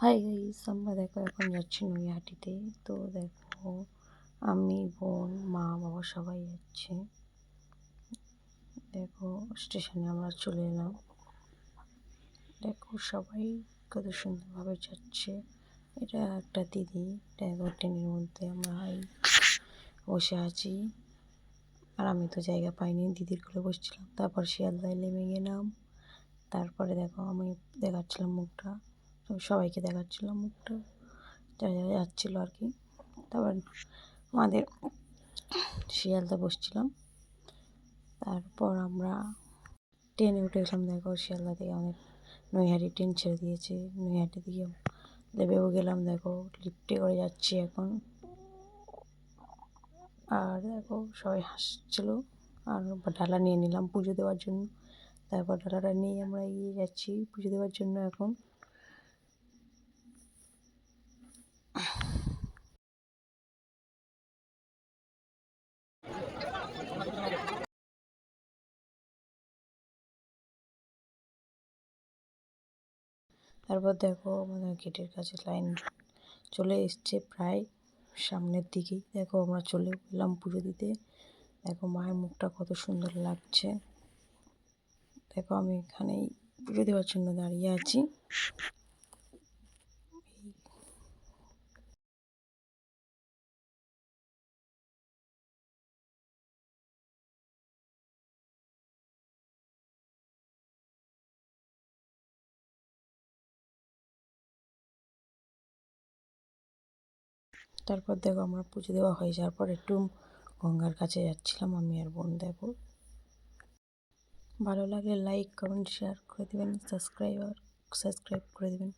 Hi guys, আমরা দেখো এখন যাচ্ছি নৈহাটিতে। তো দেখো আমি, বোন, মা, বাবা সবাই যাচ্ছে। দেখো স্টেশনে আমরা চলে এলাম। দেখো সবাই কত সুন্দরভাবে যাচ্ছে। এটা একটা দিদি, দেখো ট্রেনের মধ্যে আমরা বসে আছি। আর আমি তো জায়গা পাইনি, দিদির কোলে বসছিলাম। তারপর শিয়ালদায় নেমে গেলাম। তারপরে দেখো আমি দেখাচ্ছিলাম মুখটা, সবাইকে দেখাচ্ছিলাম মুখটা, যারা যারা যাচ্ছিলো আর কি। তারপর আমাদের শিয়ালদা বসছিলাম। তারপর আমরা ট্রেনে উঠে গেলাম। দেখো শিয়ালদা থেকে আমাদের নৈহাটি ট্রেন ছেড়ে দিয়েছে। নৈহাটি থেকে লেবেও গেলাম। দেখো লিফটে করে যাচ্ছি এখন। আর দেখো সবাই হাসছিলো। আর ডালা নিয়ে নিলাম পুজো দেওয়ার জন্য। তারপর ডালাটা নিয়ে আমরা এগিয়ে যাচ্ছি পুজো দেওয়ার জন্য এখন। তারপর দেখো আমাদের গেটের কাছে লাইন চলে এসছে প্রায় সামনের দিকেই। দেখো আমরা চলে গেলাম পুজো দিতে। দেখো মায়ের মুখটা কত সুন্দর লাগছে। দেখো আমি এখানেই পুজো দেওয়ার জন্য দাঁড়িয়ে আছি। তারপর দেখো আমরা পুজো দেওয়া হয়ে যাওয়ার পর একটু গঙ্গার কাছে যাচ্ছিলাম আমি আর বোন। দেখো ভালো লাগলে লাইক, কমেন্ট, শেয়ার করে দেবেন, সাবস্ক্রাইব করে দেবেন।